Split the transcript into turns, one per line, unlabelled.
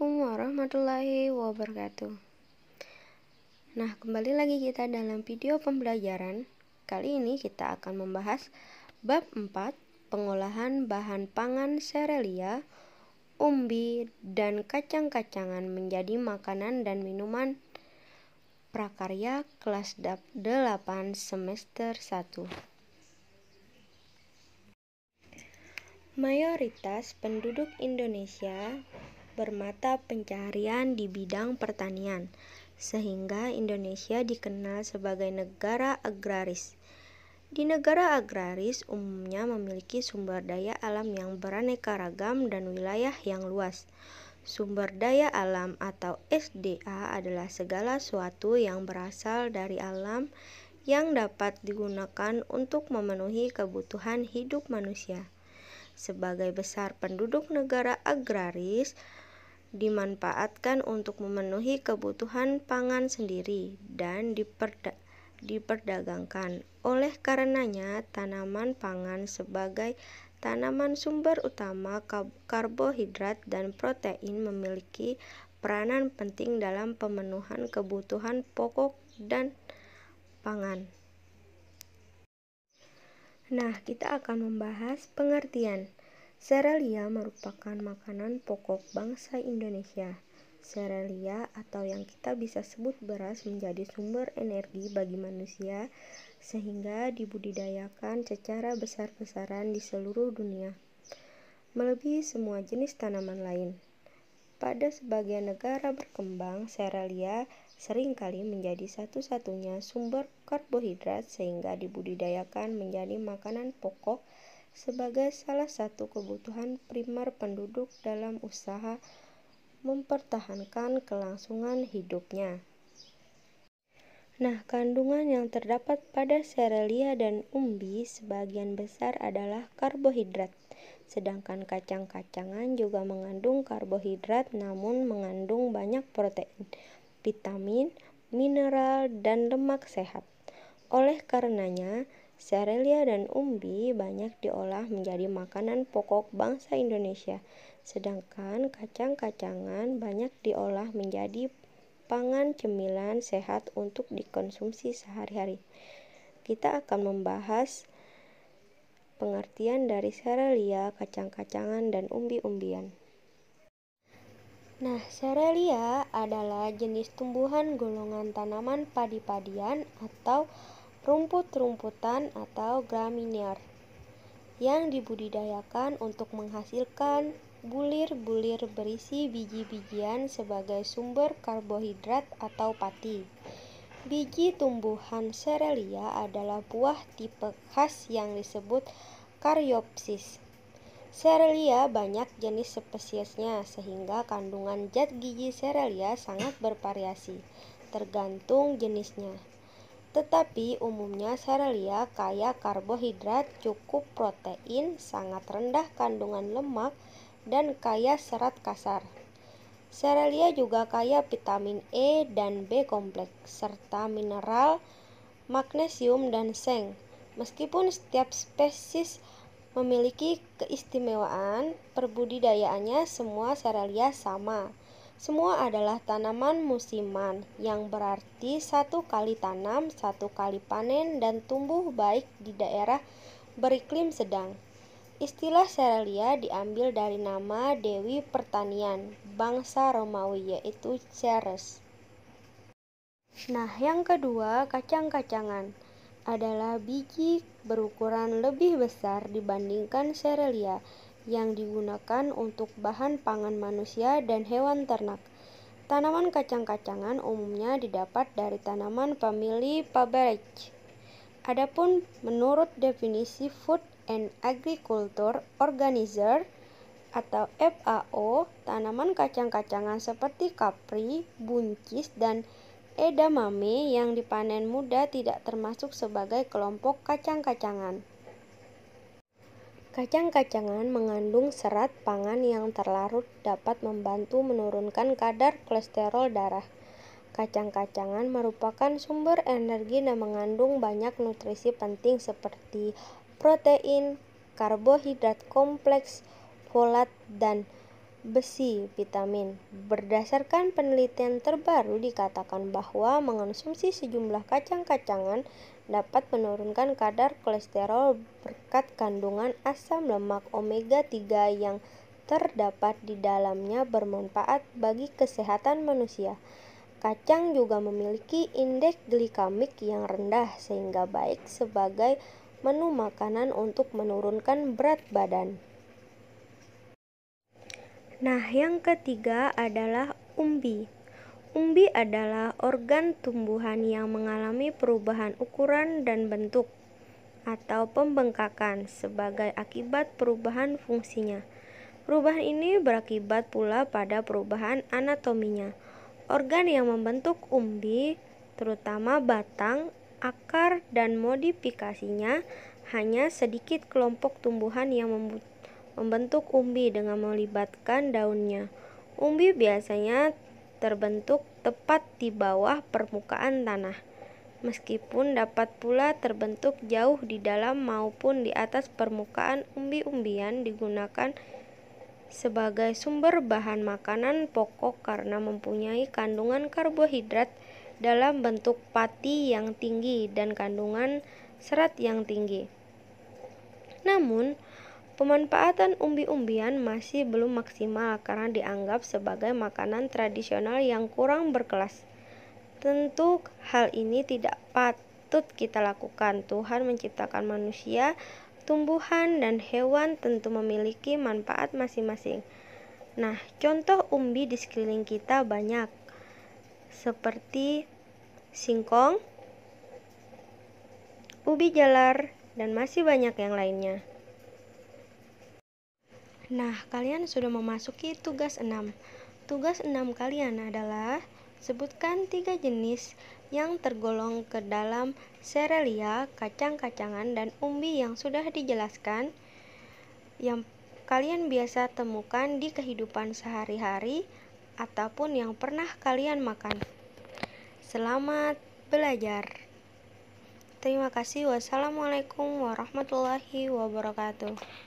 Assalamualaikum warahmatullahi wabarakatuh. Nah, kembali lagi kita dalam video pembelajaran. Kali ini kita akan membahas bab 4, pengolahan bahan pangan serealia, umbi, dan kacang-kacangan menjadi makanan dan minuman, prakarya kelas 8 semester 1. Mayoritas penduduk Indonesia bermata pencaharian di bidang pertanian, sehingga Indonesia dikenal sebagai negara agraris. Di negara agraris umumnya memiliki sumber daya alam yang beraneka ragam dan wilayah yang luas. Sumber daya alam atau SDA adalah segala sesuatu yang berasal dari alam yang dapat digunakan untuk memenuhi kebutuhan hidup manusia. Sebagai besar penduduk negara agraris, dimanfaatkan untuk memenuhi kebutuhan pangan sendiri dan diperdagangkan. Oleh karenanya, tanaman pangan sebagai tanaman sumber utama karbohidrat dan protein memiliki peranan penting dalam pemenuhan kebutuhan pokok dan pangan. Nah, kita akan membahas pengertian. Serealia merupakan makanan pokok bangsa Indonesia. Serealia atau yang kita bisa sebut beras menjadi sumber energi bagi manusia sehingga dibudidayakan secara besar-besaran di seluruh dunia, melebihi semua jenis tanaman lain. Pada sebagian negara berkembang, serealia seringkali menjadi satu-satunya sumber karbohidrat sehingga dibudidayakan menjadi makanan pokok sebagai salah satu kebutuhan primer penduduk dalam usaha mempertahankan kelangsungan hidupnya. Nah, kandungan yang terdapat pada serealia dan umbi sebagian besar adalah karbohidrat. Sedangkan kacang-kacangan juga mengandung karbohidrat namun mengandung banyak protein, vitamin, mineral, dan lemak sehat. Oleh karenanya, serealia dan umbi banyak diolah menjadi makanan pokok bangsa Indonesia, sedangkan kacang-kacangan banyak diolah menjadi pangan cemilan sehat untuk dikonsumsi sehari-hari. Kita akan membahas pengertian dari serealia, kacang-kacangan, dan umbi-umbian. Nah, serealia adalah jenis tumbuhan golongan tanaman padi-padian atau rumput-rumputan atau graminear yang dibudidayakan untuk menghasilkan bulir-bulir berisi biji-bijian sebagai sumber karbohidrat atau pati. Biji tumbuhan serealia adalah buah tipe khas yang disebut Caryopsis. Serealia banyak jenis spesiesnya sehingga kandungan zat gizi serealia sangat bervariasi tergantung jenisnya. Tetapi umumnya serealia kaya karbohidrat, cukup protein, sangat rendah kandungan lemak, dan kaya serat kasar. Serealia juga kaya vitamin E dan B kompleks, serta mineral, magnesium, dan seng. Meskipun setiap spesies memiliki keistimewaan perbudidayaannya, semua serealia sama. Semua adalah tanaman musiman, yang berarti satu kali tanam, satu kali panen, dan tumbuh baik di daerah beriklim sedang. Istilah serealia diambil dari nama Dewi Pertanian bangsa Romawi, yaitu Ceres. Nah, yang kedua, kacang-kacangan adalah biji berukuran lebih besar dibandingkan serealia yang digunakan untuk bahan pangan manusia dan hewan ternak. Tanaman kacang-kacangan umumnya didapat dari tanaman famili Fabaceae. Adapun menurut definisi Food and Agriculture Organizer atau FAO, tanaman kacang-kacangan seperti kapri, buncis, dan edamame yang dipanen muda tidak termasuk sebagai kelompok kacang-kacangan. Kacang-kacangan mengandung serat pangan yang terlarut dapat membantu menurunkan kadar kolesterol darah. Kacang-kacangan merupakan sumber energi dan mengandung banyak nutrisi penting seperti protein, karbohidrat kompleks, folat, dan besi, vitamin. Berdasarkan penelitian terbaru dikatakan bahwa mengonsumsi sejumlah kacang-kacangan dapat menurunkan kadar kolesterol berkat kandungan asam lemak omega 3 yang terdapat di dalamnya bermanfaat bagi kesehatan manusia. Kacang juga memiliki indeks glikemik yang rendah sehingga baik sebagai menu makanan untuk menurunkan berat badan. Nah, yang ketiga adalah umbi. Umbi adalah organ tumbuhan yang mengalami perubahan ukuran dan bentuk atau pembengkakan sebagai akibat perubahan fungsinya. Perubahan ini berakibat pula pada perubahan anatominya. Organ yang membentuk umbi, terutama batang, akar, dan modifikasinya, hanya sedikit kelompok tumbuhan yang membentuk umbi dengan melibatkan daunnya. Umbi biasanya terbentuk tepat di bawah permukaan tanah, meskipun dapat pula terbentuk jauh di dalam maupun di atas permukaan. Umbi-umbian digunakan sebagai sumber bahan makanan pokok karena mempunyai kandungan karbohidrat dalam bentuk pati yang tinggi dan kandungan serat yang tinggi. Namun, pemanfaatan umbi-umbian masih belum maksimal karena dianggap sebagai makanan tradisional yang kurang berkelas. Tentu hal ini tidak patut kita lakukan. Tuhan menciptakan manusia, tumbuhan, dan hewan tentu memiliki manfaat masing-masing. Nah, contoh umbi di sekeliling kita banyak, seperti singkong, ubi jalar, dan masih banyak yang lainnya. Nah, kalian sudah memasuki tugas 6. Tugas 6 kalian adalah sebutkan 3 jenis yang tergolong ke dalam serealia, kacang-kacangan, dan umbi yang sudah dijelaskan yang kalian biasa temukan di kehidupan sehari-hari ataupun yang pernah kalian makan. Selamat belajar. Terima kasih. Wassalamualaikum warahmatullahi wabarakatuh.